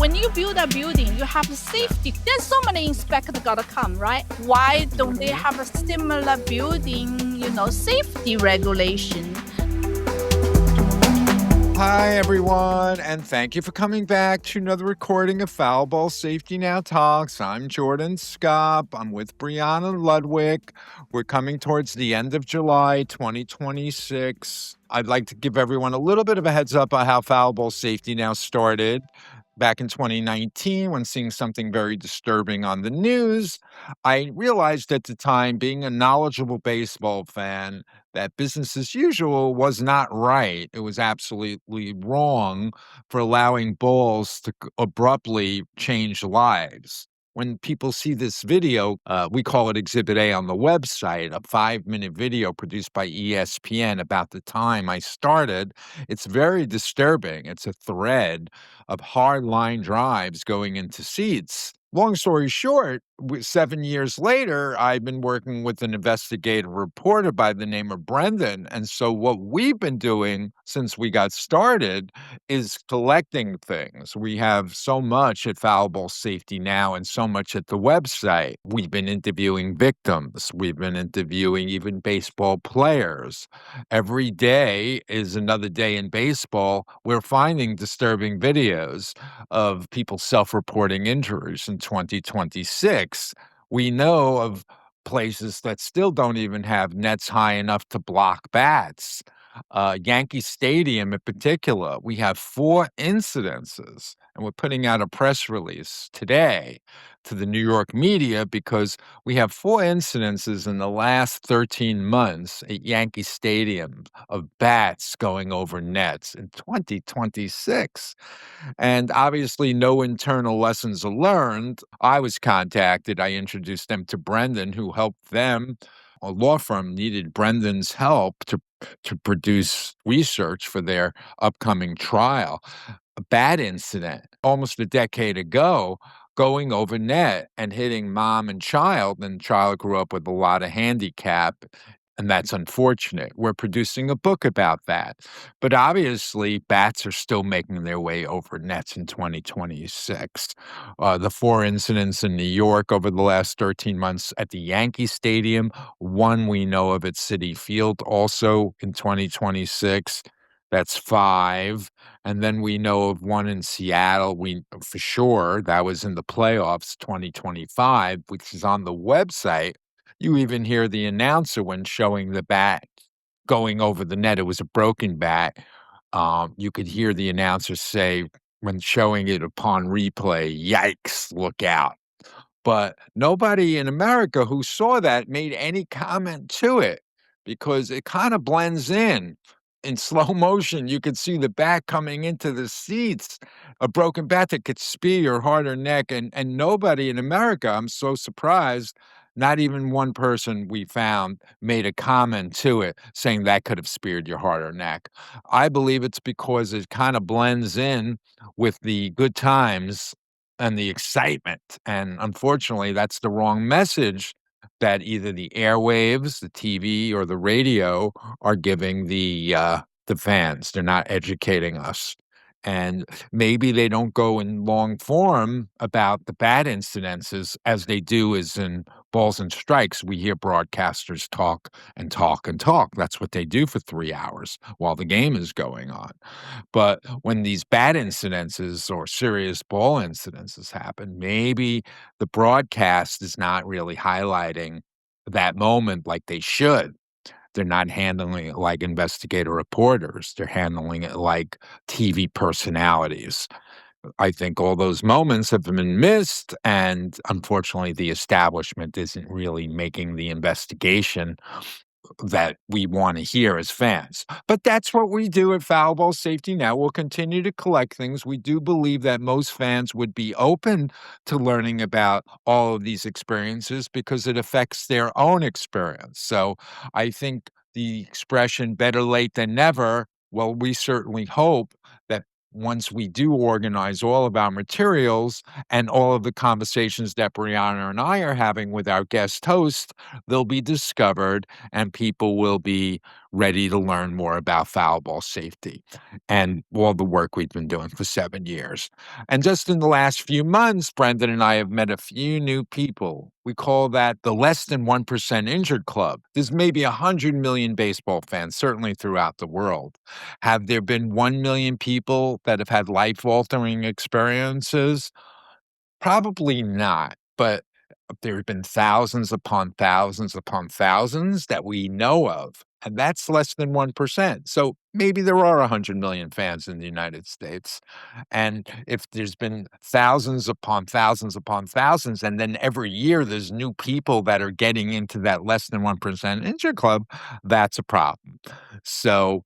when you build a building, you have safety. There's so many inspectors gotta come, right? Why don't they have a similar building, safety regulation? Hi, everyone, and thank you for coming back to another recording of Foul Ball Safety Now Talks. I'm Jordan Scopp. I'm with Brianna Ludwig. We're coming towards the end of July 2026. I'd like to give everyone a little bit of a heads up on how Foul Ball Safety Now started. Back in 2019, when seeing something very disturbing on the news, I realized at the time, being a knowledgeable baseball fan, that business as usual was not right. It was absolutely wrong for allowing balls to abruptly change lives. When people see this video, we call it Exhibit A on the website, a 5-minute video produced by ESPN about the time I started. It's very disturbing. It's a thread of hard line drives going into seats. Long story short, 7 years later, I've been working with an investigative reporter by the name of Brendan. And so what we've been doing since we got started is collecting things. We have so much at Foul Ball Safety Now and so much at the website. We've been interviewing victims. We've been interviewing even baseball players. Every day is another day in baseball. We're finding disturbing videos of people self-reporting injuries in 2026. We know of places that still don't even have nets high enough to block bats. Yankee Stadium in particular, we have 4 incidences, and we're putting out a press release today to the New York media because we have 4 incidences in the last 13 months at Yankee Stadium of bats going over nets in 2026. And obviously, no internal lessons are learned. I was contacted. I introduced them to Brendan, who helped them. A law firm needed Brendan's help to produce research for their upcoming trial. A bad incident almost a decade ago, going over net and hitting mom and child grew up with a lot of handicap, and that's unfortunate. We're producing a book about that. But obviously, bats are still making their way over nets in 2026. The 4 incidents in New York over the last 13 months at the Yankee Stadium, one we know of at Citi Field also in 2026. That's 5. And then we know of one in Seattle. For sure, that was in the playoffs 2025, which is on the website. You even hear the announcer when showing the bat going over the net. It was a broken bat. You could hear the announcer say, when showing it upon replay, "Yikes, look out." But nobody in America who saw that made any comment to it because it kind of blends in. In slow motion, you could see the bat coming into the seats, a broken bat that could spear your heart or neck, and nobody in America, I'm so surprised, not even one person we found made a comment to it saying that could have speared your heart or neck. I believe it's because it kind of blends in with the good times and the excitement, and unfortunately, that's the wrong message that either the airwaves, the TV, or the radio are giving the fans. They're not educating us. And maybe they don't go in long form about the bad incidences as they do as in balls and strikes. We hear broadcasters talk and talk and talk. That's what they do for 3 hours while the game is going on. But when these bad incidences or serious ball incidences happen, maybe the broadcast is not really highlighting that moment like they should. They're not handling it like investigative reporters. They're handling it like TV personalities. I think all those moments have been missed, and unfortunately, the establishment isn't really making the investigation that we want to hear as fans. But that's what we do at Foul Ball Safety Now. We'll continue to collect things. We do believe that most fans would be open to learning about all of these experiences because it affects their own experience. So I think the expression better late than never, well, we certainly hope that once we do organize all of our materials and all of the conversations that Brianna and I are having with our guest host, they'll be discovered and people will be ready to learn more about foul ball safety and all the work we've been doing for 7 years. And just in the last few months, Brendan and I have met a few new people. We call that the less than 1% injured club. There's maybe 100 million baseball fans, certainly throughout the world. Have there been 1 million people that have had life-altering experiences? Probably not, but there have been thousands upon thousands upon thousands that we know of, and that's less than 1%. So maybe there are 100 million fans in the United States. And if there's been thousands upon thousands, and then every year there's new people that are getting into that less than 1% injured club, that's a problem. So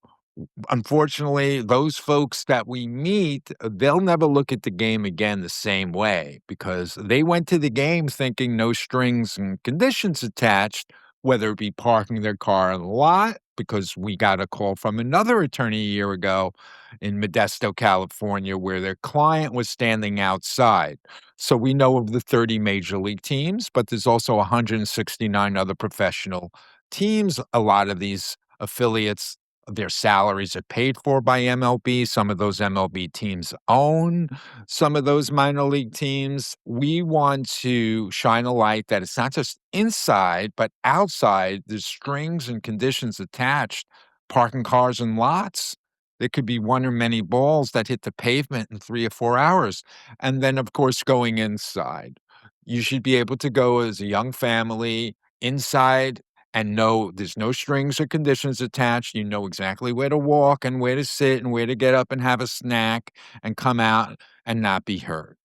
unfortunately, those folks that we meet, they'll never look at the game again the same way because they went to the game thinking no strings and conditions attached, whether it be parking their car in the lot, because we got a call from another attorney a year ago in Modesto, California, where their client was standing outside. So we know of the 30 major league teams, but there's also 169 other professional teams. A lot of these affiliates, their salaries are paid for by MLB. Some of those MLB teams own some of those minor league teams. We want to shine a light that it's not just inside, but outside. There's strings and conditions attached. Parking cars in lots. There could be one or many balls that hit the pavement in 3 or 4 hours. And then, of course, going inside. You should be able to go as a young family inside and know there's no strings or conditions attached. You know exactly where to walk and where to sit and where to get up and have a snack and come out and not be hurt.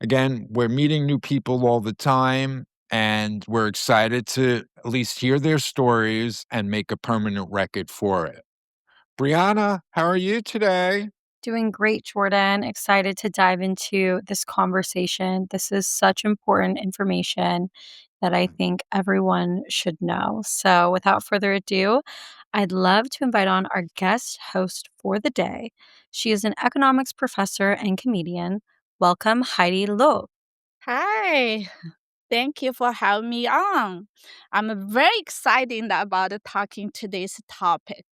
Again, we're meeting new people all the time, and we're excited to at least hear their stories and make a permanent record for it. Brianna, how are you today? Doing great, Jordan. Excited to dive into this conversation. This is such important information that I think everyone should know. So, without further ado, I'd love to invite on our guest host for the day. She is an economics professor and comedian. Welcome, Heidi Lo. Hi. Thank you for having me on. I'm very excited about talking today's topic.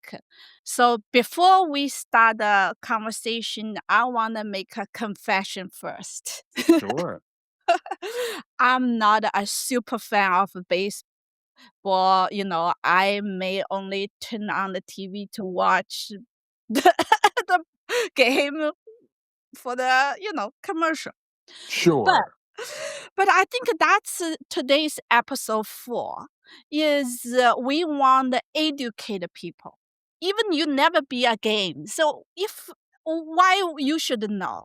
So before we start the conversation, I want to make a confession first. Sure. I'm not a super fan of baseball. I may only turn on the TV to watch the, the game for the, commercial. But Sure. but I think that's today's episode 4 is we want to educate people. Even you never be a game. So if why you should know?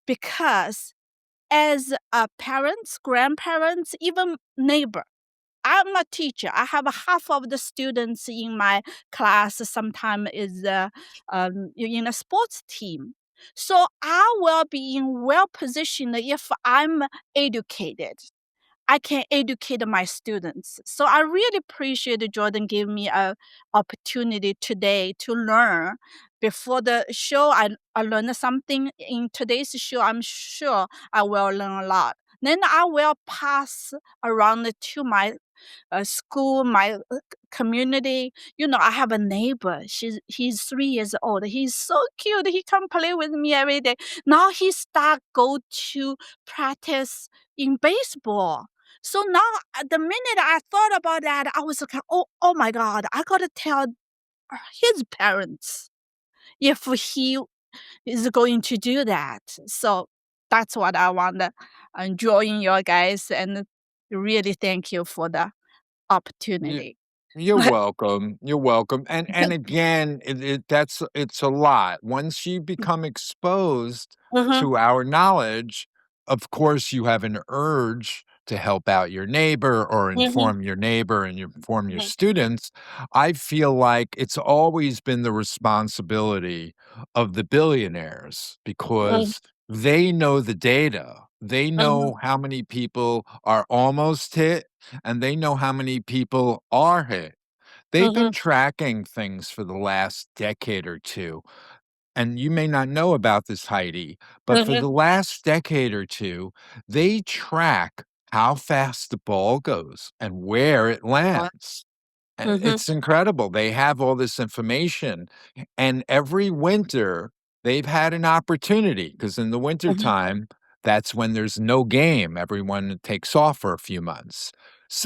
Because as a parents, grandparents, even neighbor, I'm a teacher. I have half of the students in my class sometime is in a sports team. So I will be in well positioned if I'm educated. I can educate my students. So I really appreciate Jordan giving me a opportunity today to learn. Before the show, I learned something. In today's show, I'm sure I will learn a lot. Then I will pass around to my school, my community. I have a neighbor. He's 3 years old. He's so cute. He come play with me every day. Now he start go to practice in baseball. So now, the minute I thought about that, I was like, oh my God, I gotta tell his parents if he is going to do that. So that's what I want to join you guys and really thank you for the You opportunity. you're welcome. You're welcome. And again, it's a lot. Once you become exposed Mhm, to our knowledge, of course, you have an urge to help out your neighbor or mhm, inform your neighbor and you inform your mhm, students. I feel like it's always been the responsibility of the billionaires mhm, because they know the data. They mhm, know how many people are almost hit and they know how many people are hit. They've been mhm, tracking things for the last decade or 2. and you may not know about this, Heidi, but for Mhm. the last decade or two, they track how fast the ball goes and where it What? lands. Mhm. It's incredible. They have all this information, and every winter, they've had an opportunity because in the Mhm. wintertime, that's when there's no game. Everyone takes off for a few months.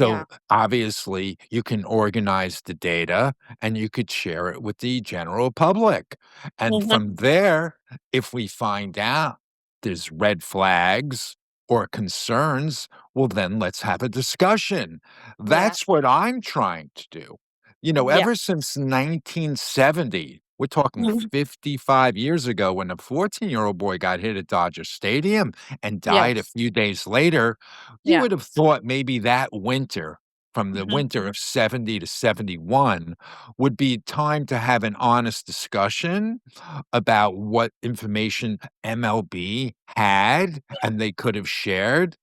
Yeah. So, obviously, you can organize the data and you could share it with the general public. And Mhm. from there, if we find out there's red flags or concerns, well, then let's have a discussion. Yeah. That's what I'm trying to do. You know, Yeah. ever since 1970, we're talking Mhm. 55 years ago when a 14-year-old boy got hit at Dodger Stadium and died a Yes. few days later, you Yeah. would have thought maybe that winter, from the Mhm. winter of 70 to 71, would be time to have an honest discussion about what information MLB had and they could have shared,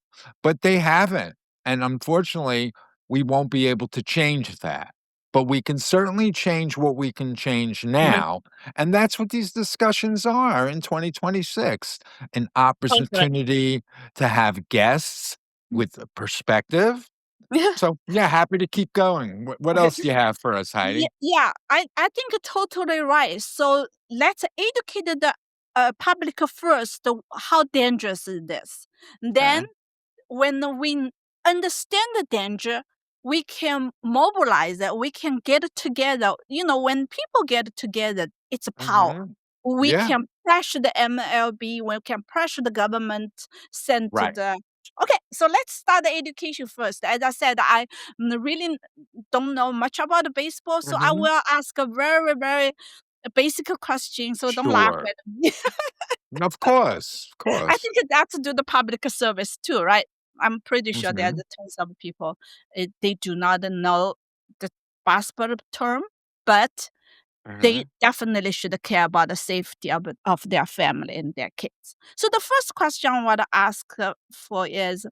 but they haven't. And unfortunately, we won't be able to change that. But we can certainly change what we can change Mhm. now. And that's what these discussions are in 2026, an Totally. opportunity to have guests with a perspective. So, yeah, happy to keep going. What else do you have for us, Heidi? Yeah, I think you're totally right. So let's educate the public first how dangerous it is. Then Okay. when we understand the danger, we can mobilize it. We can get together. When people get together, it's a power. Mhm. We Yeah, can pressure the MLB. We can pressure the government. Send to right. the Okay. So let's start the education first. As I said, I really don't know much about the baseball, so I Mhm. will ask a very very basic question. So don't laugh Sure. at me. Of course, of I course. think that's do the public service too, right? I'm pretty sure there's Mhm. tons of people, they do not know the baseball term, but they Mhm. definitely should care about the safety of their family and their kids. So the first question I want to ask for is,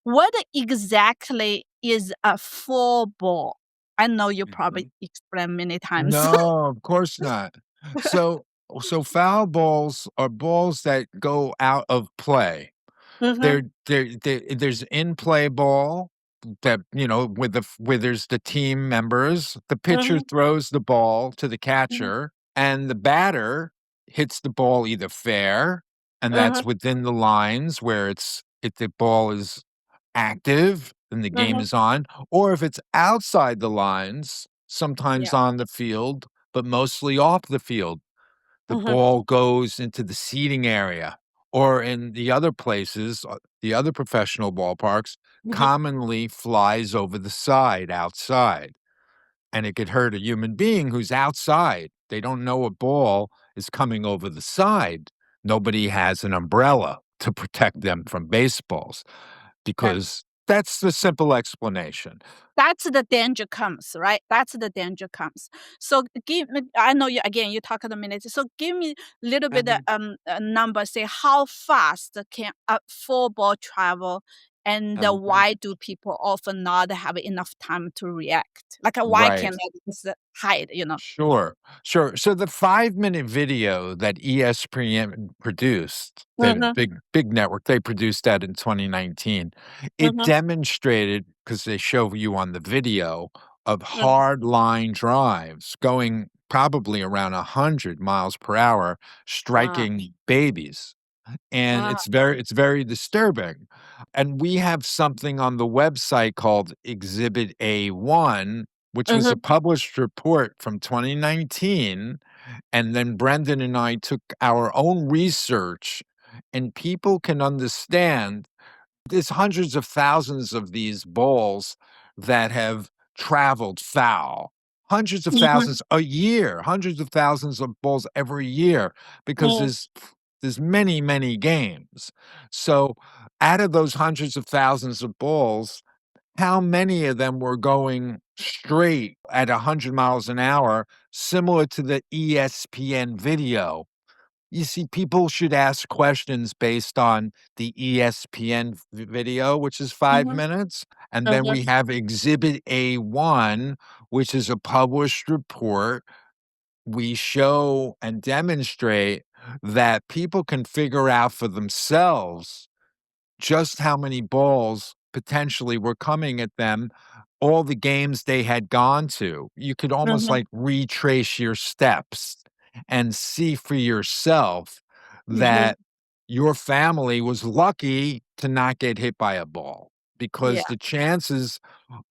what exactly is a four ball? I know you probably Mhm. explained many times. No, of course not. So so foul balls are balls that go out of play. Mhm, There's in-play ball that, with where there's the team members, the pitcher mhm, throws the ball to the mhm, catcher, and the batter hits the ball either fair, and that's mhm, within the lines where if the ball is active and the game mhm. is on, or if it's outside the lines, sometimes Yeah. on the field, but mostly off the field. The Mhm, ball goes into the seating area, or in the other places, the other professional ballparks, mhm. commonly flies over the side outside, and it could hurt a human being who's outside. They don't know a ball is coming over the side. Nobody has an umbrella to protect them from baseballs That because that's the simple explanation. that's the danger comes, right? That's the danger comes. So give me, I know you talk in a minute. So give me a little bit Mhm. a number, say how fast can a four ball travel, and Mhm. why do people often not have enough time to react? Like why Right. can they just hide? Sure, sure. So the 5-minute video that ESPN produced, the Mhm, big network, they produced that in 2019. It mhm, demonstrated, because they show you on the video, of mhm. hard line drives going probably around 100 miles per hour, Wow, striking babies. And wow. it's very disturbing. And we have something on the website called Exhibit A1, which was a Mhm, published report from 2019, and then Brendan and I took our own research, and people can understand there's hundreds of thousands of these balls that have traveled foul. Hundreds of mhm, thousands a year, hundreds of thousands of balls every year because mhm, there's many, many games. So out of those hundreds of thousands of balls, how many of them were going straight at 100 miles an hour, similar to the ESPN video? You see, people should ask questions based on the ESPN video, which is 5 mhm, minutes, and then mhm. we have Exhibit A1, which is a published report we show and demonstrate that people can figure out for themselves just how many balls potentially were coming at them, all the games they had gone to. You could almost Mhm. like retrace your steps and see for yourself Mhm. that your family was lucky to not get hit by a ball Yeah. because the chances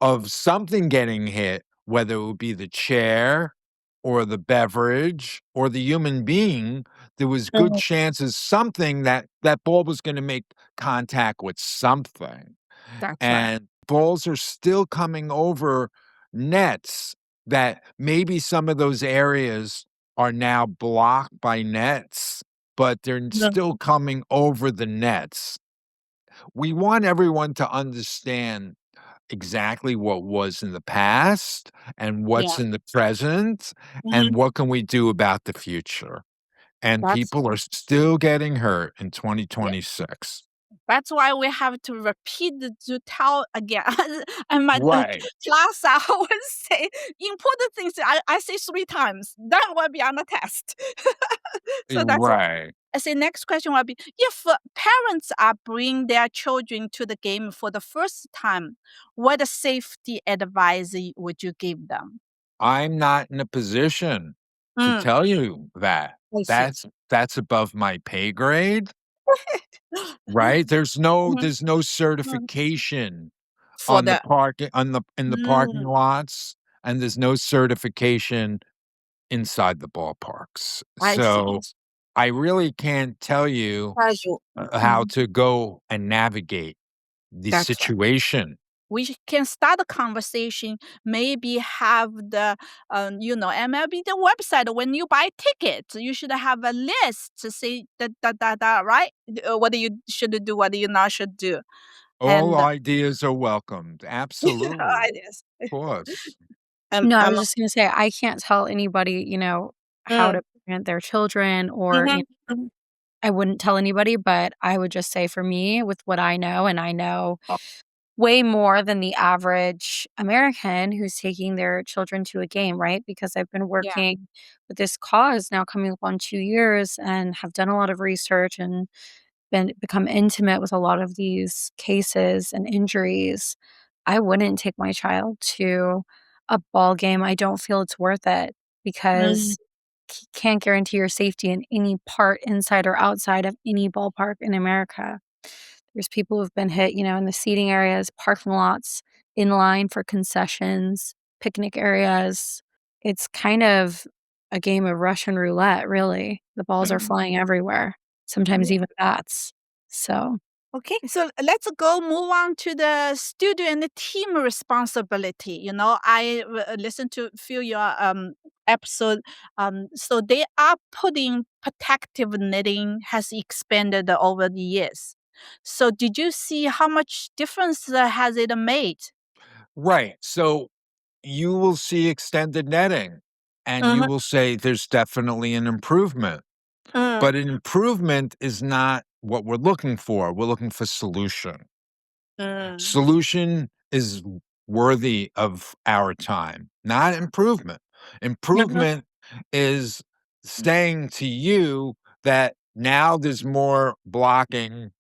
of something getting hit, whether it would be the chair or the beverage or the human being, there was good Mhm. chances something that ball was gonna make contact with something, That's right. and balls are still coming over nets that maybe some of those areas are now blocked by nets, but they're Mhm. still coming over the nets. We want everyone to understand exactly what was in the past and what's Yeah. in the present and Mhm. what can we do about the future. And That's people are still getting hurt in yeah. 2026. That's why we have to repeat to tell again. And my Right, class, I always say important things. I say 3 times. That will be on the test. So that's it. right. I say next question will be if parents are bringing their children to the game for the first time, what safety advice would you give them? I'm not in a position to Mm, tell you that. I see. That's above my pay grade, right? Mhm, There's no mhm. certification For on the the park on the in the parking mm, lots, and there's no certification inside the ballparks. I see. So, I really can't tell you, Casual. how to go and navigate the That's right. situation. Can start a conversation, maybe have the, MLB the website. When you buy tickets, you should have a list to say da, right? What you should do, what you not should do. All And ideas are welcomed. Absolutely. ideas. Of course. No, I I'm was just gonna say, I can't tell anybody, you know, how mm, to parent their children or, mhm, mhm. I wouldn't tell anybody, but I would just say for me, with what I know, and I know Oh, way more than the average American who's taking their children to a game, right? Because I've been yeah. working with this cause now coming up on 2 years and have done a lot of research and become intimate with a lot of these cases and injuries. I wouldn't take my child to a ball game. I don't feel it's worth it Mm, because can't guarantee your safety in any part inside or outside of any ballpark in America. There's people who've been hit, in the seating areas, parking lots, in line for concessions, picnic areas. It's kind of a game of Russian roulette, really. The balls are mm, flying everywhere, sometimes yeah. even bats. So, Okay, so let's go move on to the studio and the team responsibility. I listened to few your episode. So they are putting protective knitting has expanded over the years. So did you see how much difference has it made? Right. So, you will see extended netting, and you Mm-hmm. will say there's definitely an improvement. Mm, But an improvement is not what we're looking for. We're looking for solution. mm, Solution is worthy of our time, not improvement. mhm, Improvement is saying to you that now there's more blocking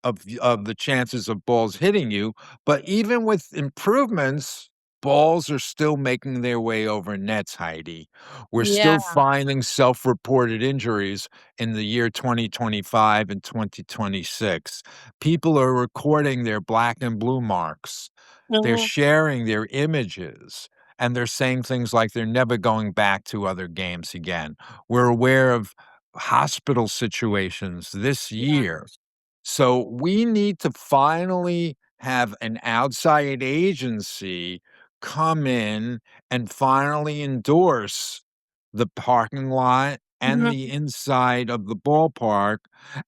of the chances of balls hitting you, but even with improvements, balls are still making their way over nets, Heidi. We're yeah. still finding self-reported injuries in the year 2025 and 2026. People are recording their black and blue marks. They're Mhm, sharing their images, and they're saying things like they're never going back to other games again. We're aware of hospital situations this yeah. year. So we need to finally have an outside agency come in and finally endorse the parking lot and Mhm, the inside of the ballpark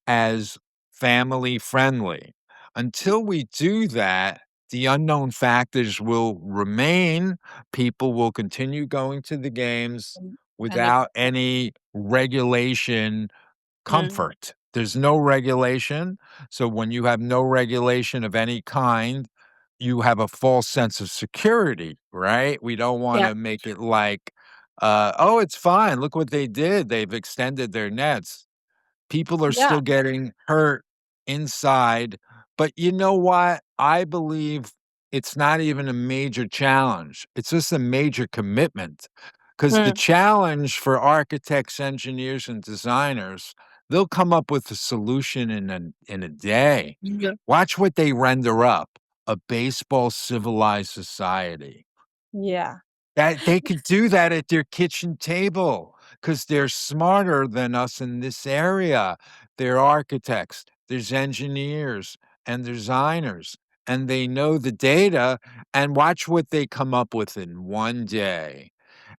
as family friendly. Until we do that, the unknown factors will remain. People will continue going to the games and it without any regulation mm, comfort. There's no regulation. So when you have no regulation of any kind, you have a false sense of security, right? We don't want yeah. to make it like "Oh, it's fine. Look what they did. They've extended their nets." People are Yeah. still getting hurt inside, but you know what? I believe it's not even a major challenge. It's just a major commitment. Because the Mm, challenge for architects, engineers, and designers, they'll come up with a solution in a day. Yeah. Watch what they render up, a baseball civilized society. Yeah. That they could do that at their kitchen table because 'cause they're smarter than us in this area. They're architects, there's engineers, and designers, and they know the data, and watch what they come up with in one day.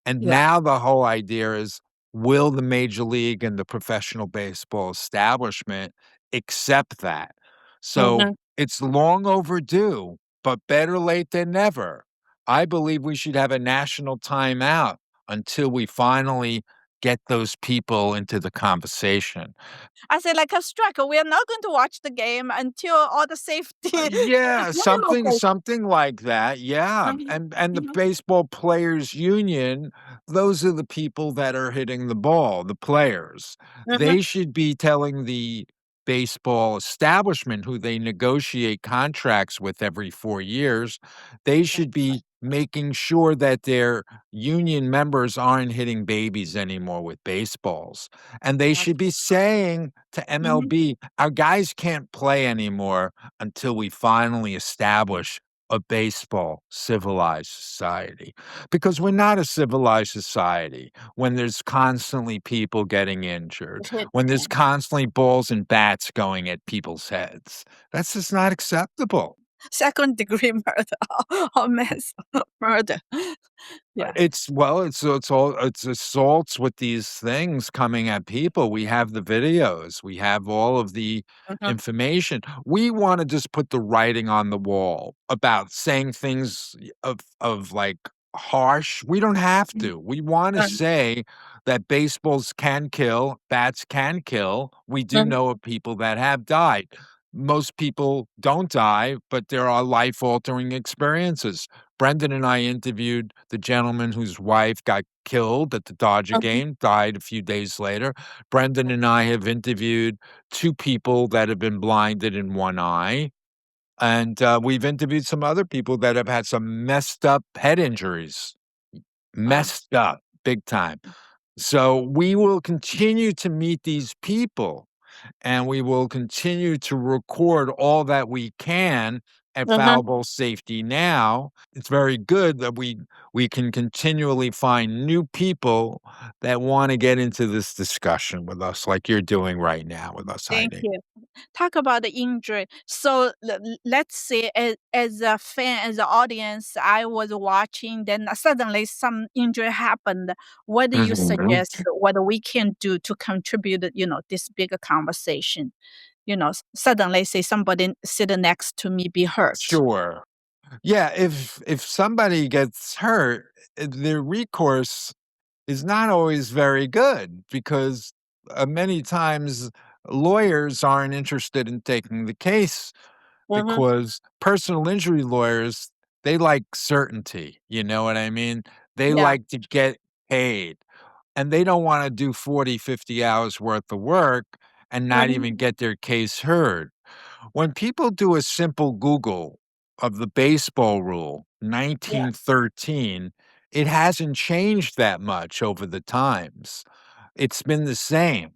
And Yeah. now the whole idea is, will the major league and the professional baseball establishment accept that? So, mhm. it's long overdue, but better late than never. I believe we should have a national timeout until we finally get those people into the conversation. I say like a strike. We are not going to watch the game until all the safety. Yeah, Okay. something like that, yeah, Mhm, and the mhm, baseball players union, those are the people that are hitting the ball, the players. mhm. They should be telling the baseball establishment who they negotiate contracts with every 4 years, they should That's right. be making sure that their union members aren't hitting babies anymore with baseballs, and they That's should be saying to mhm. MLB, "Our guys can't play anymore until we finally establish a baseball civilized society." Because we're not a civilized society when there's constantly people getting injured, Hit, when yeah. there's constantly balls and bats going at people's heads. That's just not acceptable. Second degree murder or mass murder. Yeah. It's assaults with these things coming at people. We have the videos, we have all of the Mhm, information. We wanna just put the writing on the wall about saying things of, like, harsh we don't have mhm, to. We wanna mhm, say that baseballs can kill, bats can kill. We do Mhm, know of people that have died. Most people don't die, but there are life-altering experiences. Brendan and I interviewed the gentleman whose wife got killed at the Dodger mhm, game, died a few days later. Brendan and I have interviewed 2 people that have been blinded in one eye, and, we've interviewed some other people that have had some messed up head injuries. wow. Messed up big time. So, we will continue to meet these people and we will continue to record all that we can at mhm. Foul Ball Safety Now. It's very good that we can continually find new people that wanna get into this discussion with us like you're doing right now with us, Thank Heidi. you. Talk about the injury. So let's say as a fan, as an audience, I was watching, then suddenly some injury happened. What do you Mhm. suggest what we can do to contribute, this bigger conversation? Suddenly say somebody sitting next to me be hurt. Sure. Yeah, if somebody gets hurt, their recourse is not always very good because, many times lawyers aren't interested in taking the case Mhm, because personal injury lawyers, they like certainty, you know what I mean? They Yeah. like to get paid, and they don't wanna do 40, 50 hours worth of work and not Mhm. even get their case heard. When people do a simple Google of the baseball rule, Yeah. 1913, it hasn't changed that much over the times. It's been the same.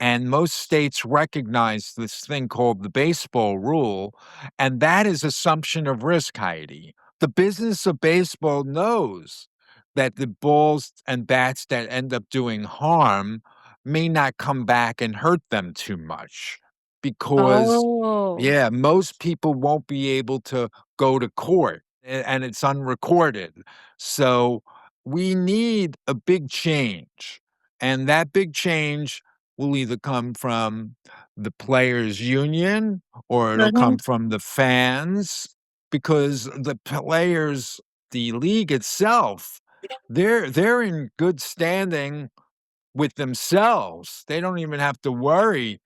And most states recognize this thing called the baseball rule, and that is assumption of risk, Heidi. The business of baseball knows that the balls and bats that end up doing harm may not come back and hurt them too much because, Oh. yeah, most people won't be able to go to court and it's unrecorded. So we need a big change. And that big change will either come from the players' union or it'll Mhm, come from the fans because the players, the league itself, they're in good standing with themselves. They don't even have to worry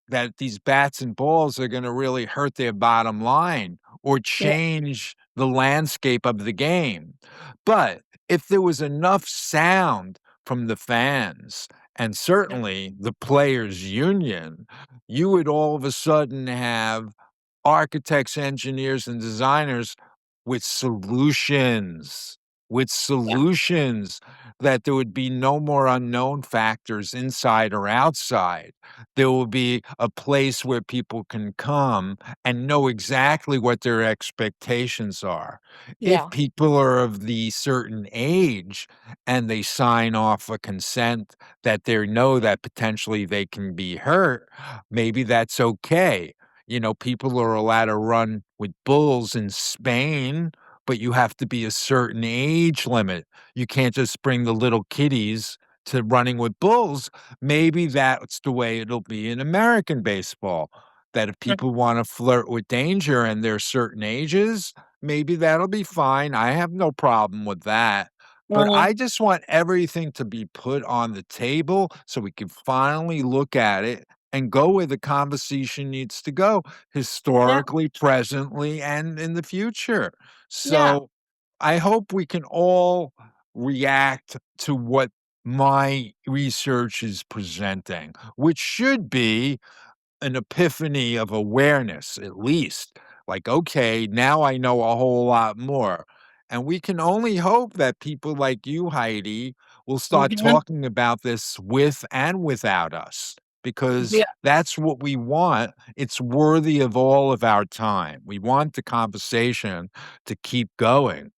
that these bats and balls are gonna really hurt their bottom line or yeah, change the landscape of the game. But if there was enough sound from the fans and Yeah. certainly the players' union, you would all of a sudden have architects, engineers, and designers with solutions, with Yeah. solutions that there would be no more unknown factors inside or outside. There will be a place where people can come and know exactly what their expectations are. If Yeah. people are of the certain age and they sign off a consent that they know that potentially they can be hurt, maybe that's okay. You know, people are allowed to run with bulls in Spain, but you have to be a certain age limit. You can't just bring the little kiddies to running with bulls. Maybe that's the way it'll be in American baseball. That if Mm. people want to flirt with danger and they're certain ages, maybe that'll be fine. I have no problem with that. But Mhm. I just want everything to be put on the table so we can finally look at it and go where the conversation needs to go Yeah. historically, presently, and in the future. Yeah. So I hope we can all react to what my research is presenting, which should be an epiphany of awareness, at least. Like, okay, now I know a whole lot more. And we can only hope that people like you, Heidi, will start Mhm. talking about this with and without us, because Yeah. that's what we want. It's worthy of all of our time. We want the conversation to keep going.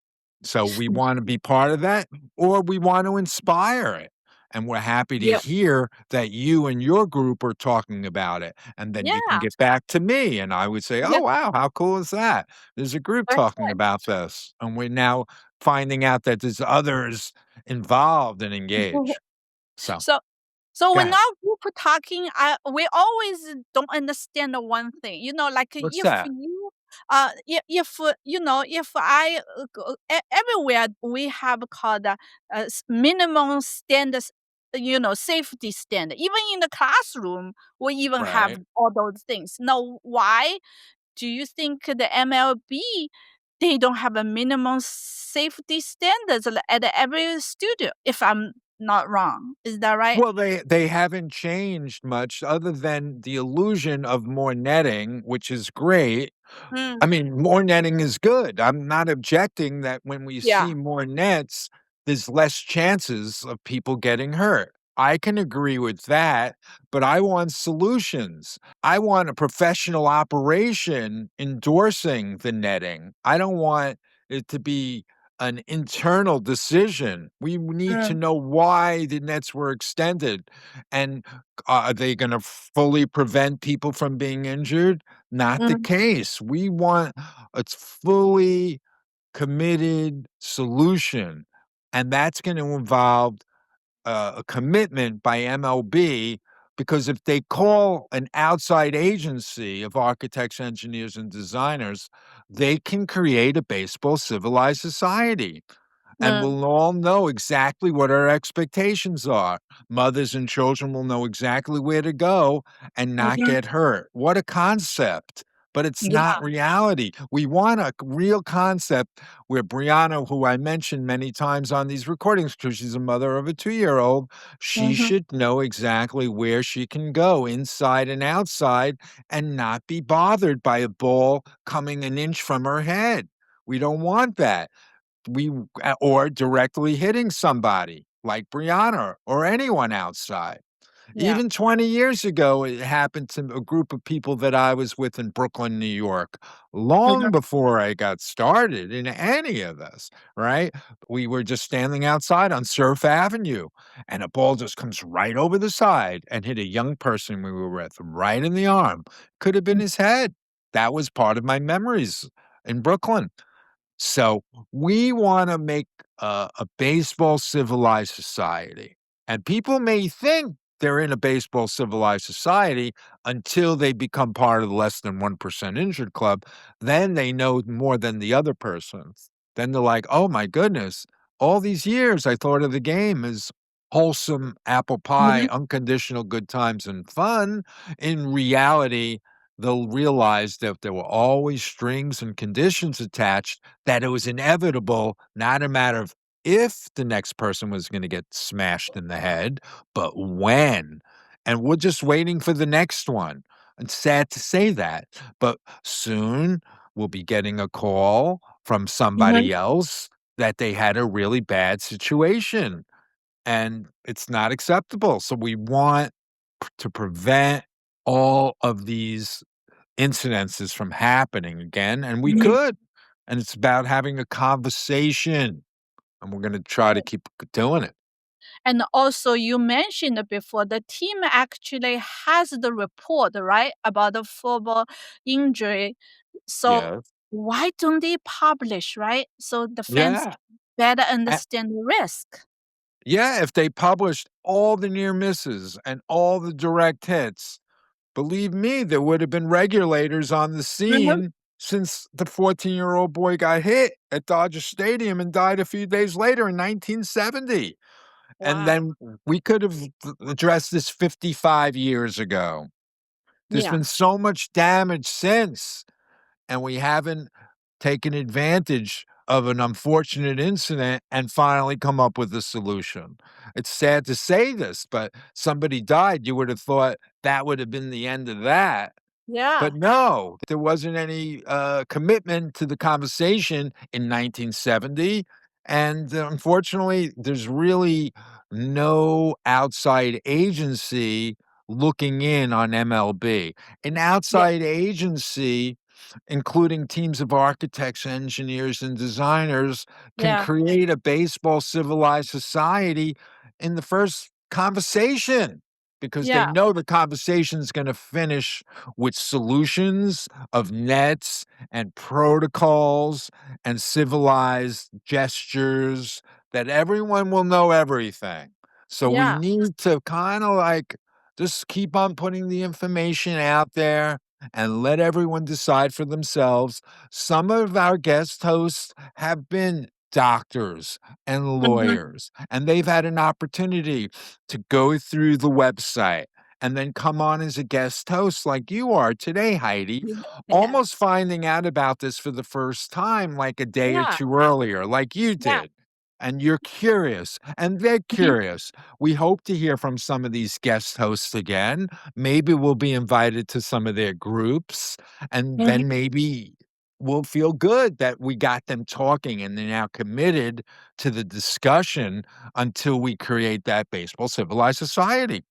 So we want to be part of that, or we want to inspire it. And we're happy to Yeah. hear that you and your group are talking about it. And then you can Yeah. get back to me, and I would say, "Oh, Yeah. wow, how cool is that? There's a group talking Perfect. about this, and we're now finding out that there's others involved and engaged." So, So so go when ahead. our group talking, we always don't understand the one thing. Like What's if that? you if if I everywhere we have called minimum standards, safety standard. Even in the classroom, we even have Right. all those things. Now, why do you think the MLB they don't have a minimum safety standards at every studio? If I'm not wrong, is that right? Well, they haven't changed much other than the illusion of more netting, which is great. I Mm, mean, more netting is good. I'm not objecting that when we yeah. see more nets, there's less chances of people getting hurt. I can agree with that, but I want solutions. I want a professional operation endorsing the netting. I don't want it to be an internal decision. We need to Mm, know why the nets were extended. And are they going to fully prevent people from being injured? Not the mm, case. We want a fully committed solution, and that's gonna involve, a commitment by MLB, because if they call an outside agency of architects, engineers, and designers, they can create a baseball civilized society, and mm, we'll all know exactly what our expectations are. Mothers and children will know exactly where to go and not mhm. get hurt. What a concept, but it's not Yeah. reality. We want a real concept where Brianna, who I mentioned many times on these recordings because she's a mother of a 2-year-old, she Mhm. should know exactly where she can go inside and outside and not be bothered by a ball coming an inch from her head. We don't want that. Or directly hitting somebody like Brianna or anyone outside. Yeah. Even 20 years ago, it happened to a group of people that I was with in Brooklyn, New York, long Mhm. before I got started in any of this, right? We were just standing outside on Surf Avenue, and a ball just comes right over the side and hit a young person we were with right in the arm. Could have been Mm, his head. That was part of my memories in Brooklyn. So we want to make a baseball civilized society. And people may think they're in a baseball civilized society until they become part of the less than 1% injured club. Then they know more than the other person. Then they're like, oh my goodness, all these years I thought of the game as wholesome apple pie, mhm. unconditional good times and fun. In reality, they'll realize that there were always strings and conditions attached, that it was inevitable, not a matter of if the next person was gonna get smashed in the head, but when. And we're just waiting for the next one. It's sad to say that, but soon we'll be getting a call from Mhm. somebody else that they had a really bad situation, and it's not acceptable. So we want to prevent all of these incidences from happening again, and we Mhm. could. And it's about having a conversation, and we're gonna try to keep doing it. And also, you mentioned before the team actually has the report, right, about the football injury. So Yes. why don't they publish, right? So the fans Yeah. better A understand the risk. yeah, if they published all the near misses and all the direct hits, believe me, there would have been regulators on the Mhm. scene since the 14-year-old boy got hit at Dodger Stadium and died a few days later in 1970. And Wow. then we could have addressed this 55 years ago. There's Yeah. been so much damage since, and we haven't taken advantage of an unfortunate incident and finally come up with a solution. It's sad to say this, but somebody died, you would have thought that would have been the end of that. Yeah. But no, there wasn't any, commitment to the conversation in 1970, and, unfortunately, there's really no outside agency looking in on MLB. An Yeah. outside agency, including teams of architects, engineers, and designers, can Yeah. create a baseball civilized society in the first conversation because they Yeah. know the conversation is gonna finish with solutions of nets and protocols and civilized gestures that everyone will know everything. So we Yeah. need to kinda, like, just keep on putting the information out there and let everyone decide for themselves. Some of our guest hosts have been doctors and Mhm. lawyers, and they've had an opportunity to go through the website and then come on as a guest host like you are today, Heidi, Yeah. almost Yes. finding out about this for the first time like a day or Yeah. 2 earlier, like you Yeah. did. And you're curious, and they're Mhm. curious. We hope to hear from some of these guest hosts again. Maybe we'll be invited to some of their groups, and Mhm. then maybe we'll feel good that we got them talking and they're now committed to the discussion until we create that baseball civilized society.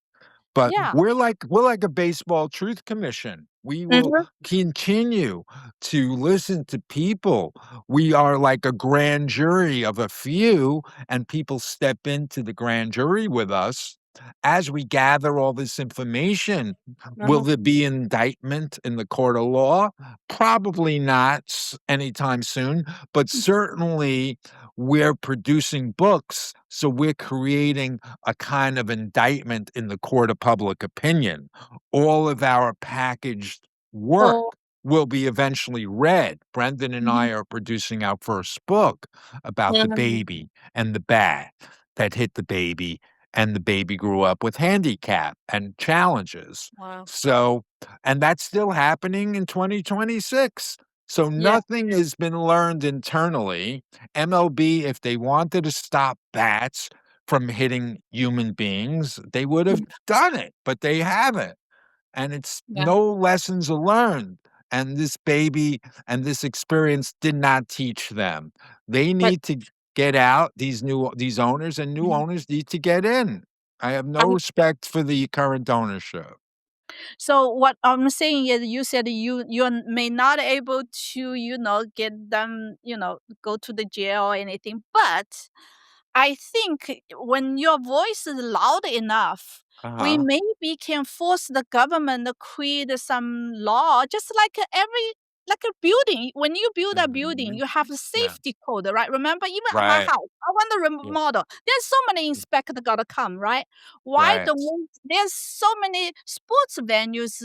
But Yeah. we're like a baseball truth commission. We will Mhm. continue to listen to people. We are like a grand jury of a few, and people step into the grand jury with us as we gather all this information. Will Mhm. there be indictment in the court of law? Probably not anytime soon, but certainly we're producing books, so we're creating a kind of indictment in the court of public opinion. All of our packaged work Oh. will be eventually read. Brendan and Mhm. I are producing our first book about the Mhm. baby and the bat that hit the baby, and the baby grew up with handicap and challenges. Wow. So, and that's still happening in 2026. So Yeah. nothing has been learned internally. MLB, if they wanted to stop bats from hitting human beings, they would have done it, but they haven't. And it's Yeah. no lessons are learned. And this baby and this experience did not teach them. They But need to get out, these owners and new Mhm. owners need to get in. I have no I respect for the current ownership. So what I'm saying is you said you may not able to, get them, go to the jail or anything, but I think when your voice is loud enough, we Uh-huh. maybe can force the government to create some law, just like like a building. When you build a building, Mhm. you have a Yeah. safety code, right? Remember, even at my Right. house, I want to Yeah. remodel. There's so many inspectors gotta come, right? Why Right. don't there's so many sports venues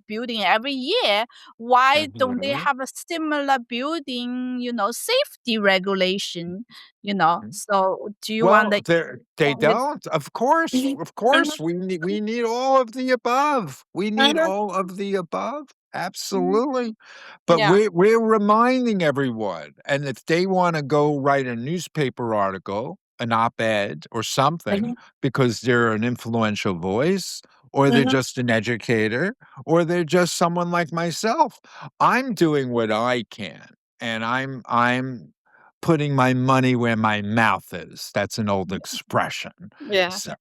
building every year. Why don't they Mhm. have a similar building, safety regulation? Mhm. So do you want Well, the they with don't. Mhm, Of mhm, course, we need all of the above. We need mhm, all of the above. mhm. Absolutely. But Yeah. we're reminding everyone, and if they wanna go write a newspaper article an op-ed or something Mhm, because they're an influential voice, or they're mhm, just an educator, or they're just someone like myself. I'm doing what I can, and I'm putting my money where my mouth is. That's an old expression. yeah. So,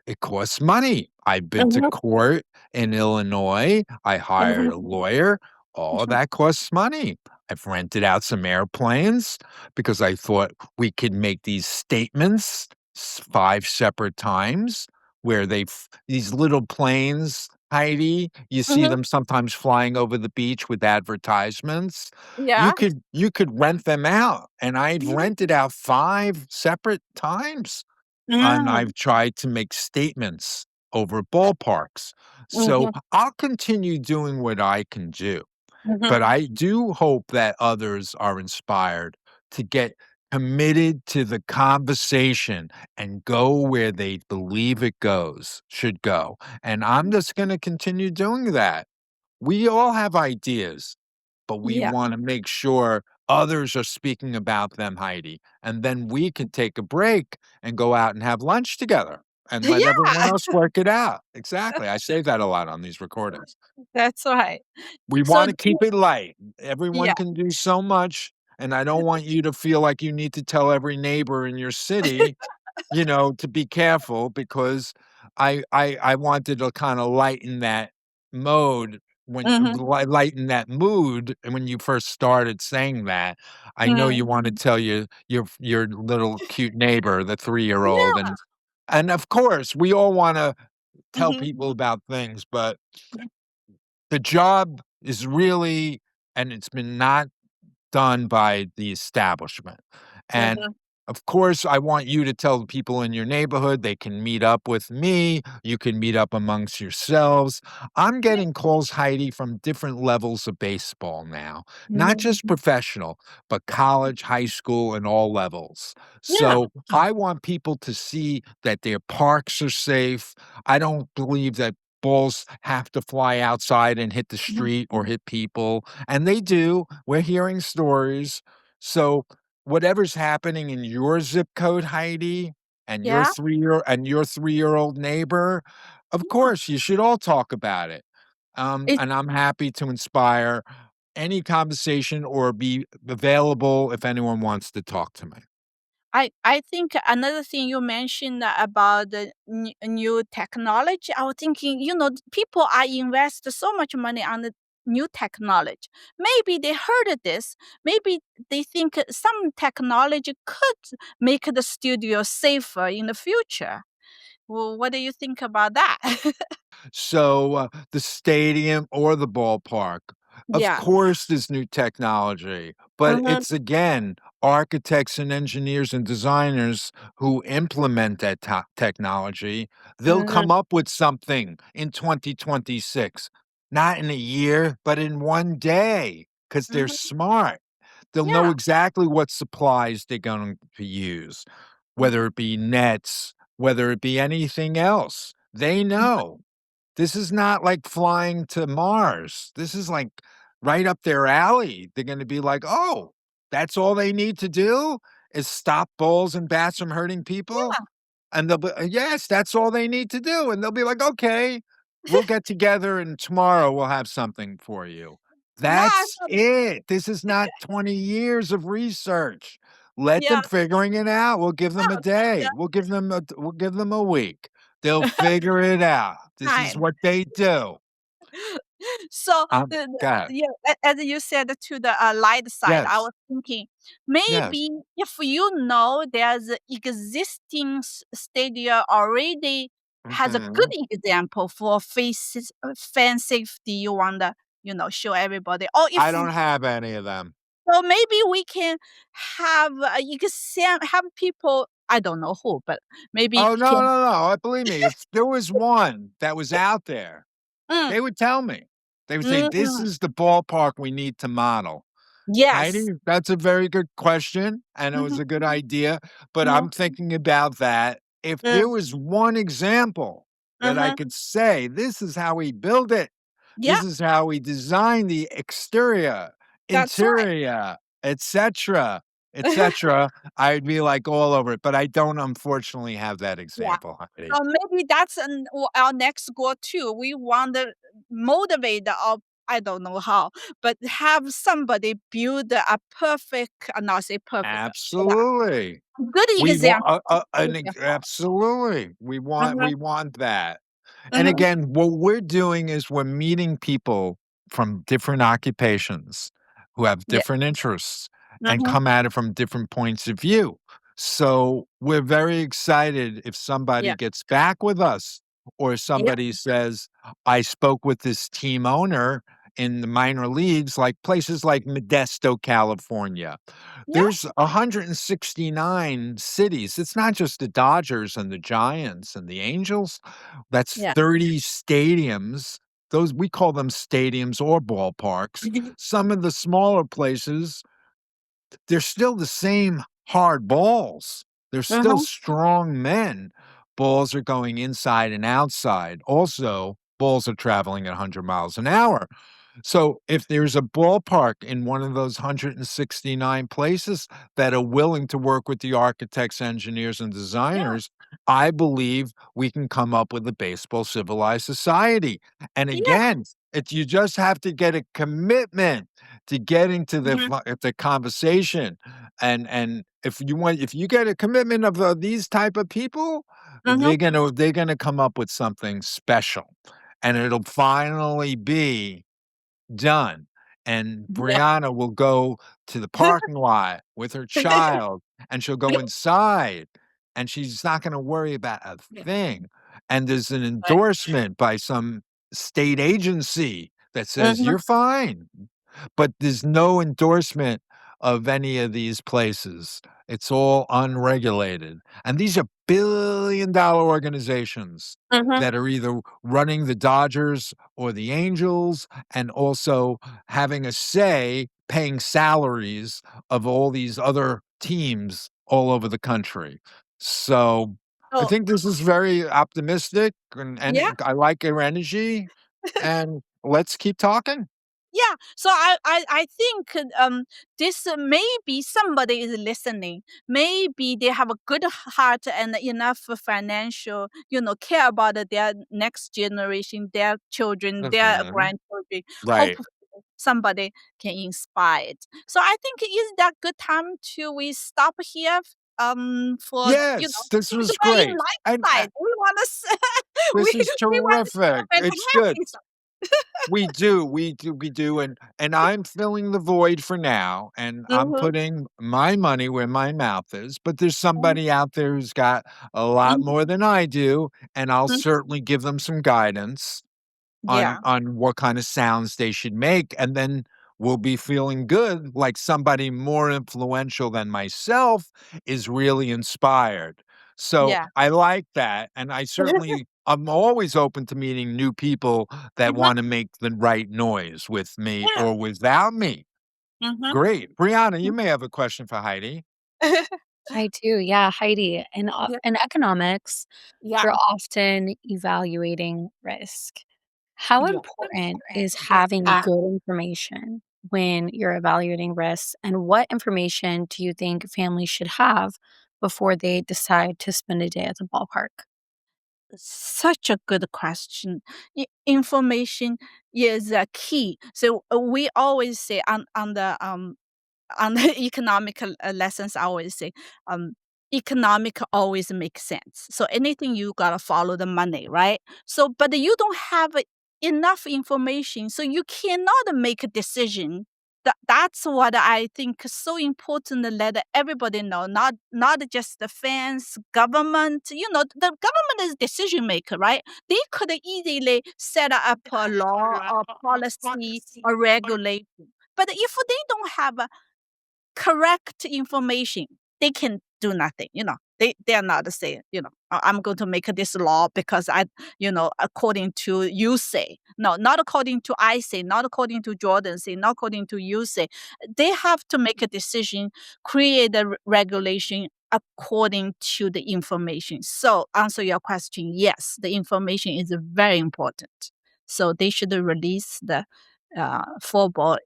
it costs money. I've been to Mhm, court in Illinois. I hired mhm, a lawyer. All of mhm, that costs money. I've rented out some airplanes because I thought we could make these statements 5 separate times where these little planes, Heidi, you see mhm, them sometimes flying over the beach with advertisements. Yeah. You could rent them out, and I've Mhm. rented out 5 separate times, and mm, I've tried to make statements over ballparks. So, mhm, I'll continue doing what I can do. mhm, But I do hope that others are inspired to get committed to the conversation and go where they believe it should go. And I'm just going to continue doing that. We all have ideas, but we Yeah. want to make sure others are speaking about them, Heidi. And then we can take a break and go out and have lunch together and let everyone Yeah. else work it out. Exactly. I say that a lot on these recordings. That's right. We So wanna keep it light. Everyone yeah. can do so much, and I don't want you to feel like you need to tell every neighbor in your city, to be careful because I wanted to kinda lighten that mode when mhm, lighten that mood, and when you first started saying that, I know mm, you wanna tell your little cute neighbor, the three-year-old, Yeah. and of course, we all wanna tell Mhm. people about things, but the job is really and it's been not done by the establishment. And mhm, of course, I want you to tell the people in your neighborhood they can meet up with me. You can meet up amongst yourselves. I'm Yeah. getting calls, Heidi, from different levels of baseball now, not mhm, just professional, but college, high school, and all levels. yeah, So I want people to see that their parks are safe. I don't believe that balls have to fly outside and hit the mhm, street or hit people. And they do. We're hearing stories. So whatever's happening in your zip code, Heidi, and Yeah. your 3-year-old neighbor, of Yeah. course, you should all talk about it. It And I'm happy to inspire any conversation or be available if anyone wants to talk to me. I think another thing you mentioned about the new technology, I was thinking, people are invest so much money on the new technology. Maybe they heard of this. Maybe they think some technology could make the studio safer in the future. Well, what do you think about that? So, the stadium or the ballpark, of Yeah. course, there's new technology, but mhm, it's again, architects and engineers and designers who implement that technology. They'll come mhm, up with something in 2026, not in a year, but in one day, because 'cause they're Mhm. smart. They'll know Yeah. exactly what supplies they're going to use, whether Mhm. it be nets, whether it be anything else. They know. This is not like flying to Mars. This is, like, right up their alley. They're gonna be like, "Oh, that's all they need to do is stop bulls and bats from hurting people?" Yeah. And they'll be, "Yes, that's all they need to do." And they'll be like, "Okay, we'll get together and tomorrow we'll have something for you." Yeah. I That's thought, it. This is not 20 years of research. Let yeah. them figuring it out. We'll give them a Yeah. day. We'll give them a week. They'll figure it out. This is Time. what they do. So, God. yeah, as you said to the, light side, I Yes, was thinking yes. maybe if there's a existing stadia already has a good Mhm. example for fan safety, you wanna, show everybody. Or if I don't have any of them. so maybe we can have have people, I don't know who, but maybe Oh, no, can no, no, believe me, if there was one that was out there, mm, they would tell me. They would say, "This mm, is the ballpark we need to model." Heidi, yes. that's a very good question, and it was Mhm, a good idea, but mhm, I'm thinking about that. If mm, there was one example that I mhm, could say, "This is how we build it. yeah, This is how we design the exterior, that's right. interior, etcetera." etc., I'd be like all over it. But I don't unfortunately have that Yeah. example, Heidi. So maybe that's our next goal too. We want to motivate or I don't know how, but have somebody build a perfect, not say perfect, but Absolutely. a good We want example to follow. absolutely. Mhm, We want that. And mhm. again, what we're doing is we're meeting people from different occupations who have Yeah. different interests and Mhm. come at it from different points of view. So we're very excited if somebody Yeah. gets back with us or Yeah. somebody says, I spoke with this team owner in the minor leagues, like places like Modesto, California. Yeah. There's 169 cities. It's not just the Dodgers and the Giants and the Angels. That's Yeah. 30 stadiums. Those we call them stadiums or ballparks. Some of the smaller places, they're still the same hard balls. They're still Mhm. strong men. Balls are going inside and outside. Also, balls are traveling at 100 miles an hour. So if there's a ballpark in one of those 169 places that are willing to work with the architects, engineers, and Yeah. designers, I believe we can come up with a baseball civilized society. And again, Yes. you just have to get a commitment to get into Mhm, the conversation. And if you get a commitment of these type of people, mhm. they're gonna come up with something special, and it'll finally be done, and Yeah. Brianna will go to the parking lot with her child, and she'll go inside, and she's not gonna worry about a Yeah. thing, and there's an Right. endorsement by some state agency that says, Mhm. "You're fine," but there's no endorsement of any of these places. It's all unregulated, and these are billion-dollar organizations Mhm. that are either running the Dodgers or the Angels and also having a say paying salaries of all these other teams all over the country. So, I So think this is very optimistic yeah. and I like your energy, and let's keep talking. Yeah, so I think this maybe somebody is listening. Maybe they have a good heart and enough financial, care about their next generation, their children, their Mhm. grandchildren. Right. Hopefully, somebody can inspire it. So I think is that good time to we stop here. For Yes, this because was we're in great, light and, side, we want to this is we want to terrific. celebrate the It's good. happy side. We do, and I'm filling the void for now, and I'm Mm-hmm. putting my money where my mouth is, but there's Mm-hmm. somebody out there who's got a lot more than I do, and I'll Mm-hmm. certainly give them some guidance Yeah. on what kind of sounds they should make, and then we'll be feeling good, like somebody more influential than myself is really inspired. So, Yeah. I like that, and I'm always open to meeting new people that Mhm. wanna make the right noise with me Yeah. or without me. Mhm. Great. Brianna, you Mhm. may have a question for Heidi. I do, yeah, Heidi. Yeah. In economics, Yeah. we're often evaluating risk. How Yeah. important is having good information when you're evaluating risks, and what information do you think families should have before they decide to spend a day at the ballpark? Such a good question. Information is a key. So we always say on the economic lessons, I always say, um, economic always makes sense. So anything you gotta follow the money, right? So, but you don't have enough information, so you cannot make a decision. That's what I think is so important to let everybody know, not just the fans, government. The government is decision maker, right? They could easily set up a law or policy or regulation. But if they don't have correct information, they can do nothing. They are not saying, I'm going to make this law because according to you say. No, not according to I say, not according to Jordan say, not according to you say. They have to make a decision, create a regulation according to the information. So answer your question, yes, the information is very important. So they should release the football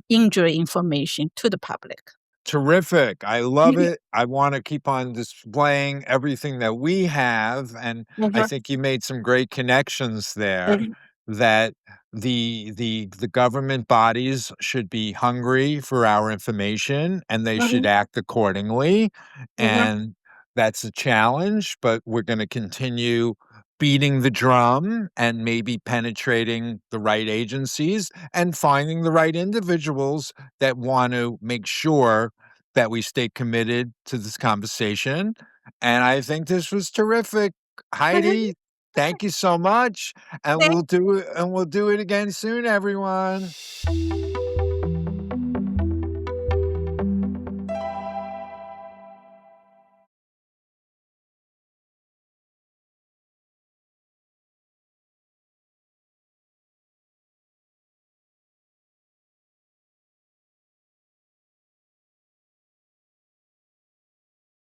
injury information to the public. Terrific. I love it. I wanna keep on displaying everything that we have, and I Mhm, think you made some great connections there mhm, that the government bodies should be hungry for our information, and they should mhm, act accordingly, mhm, and that's a challenge, but we're gonna continue beating the drum and maybe penetrating the right agencies and finding the right individuals that want to make sure that we stay committed to this conversation. And I think this was terrific. Heidi, thank you so much. And mhm. we'll do it again soon, everyone.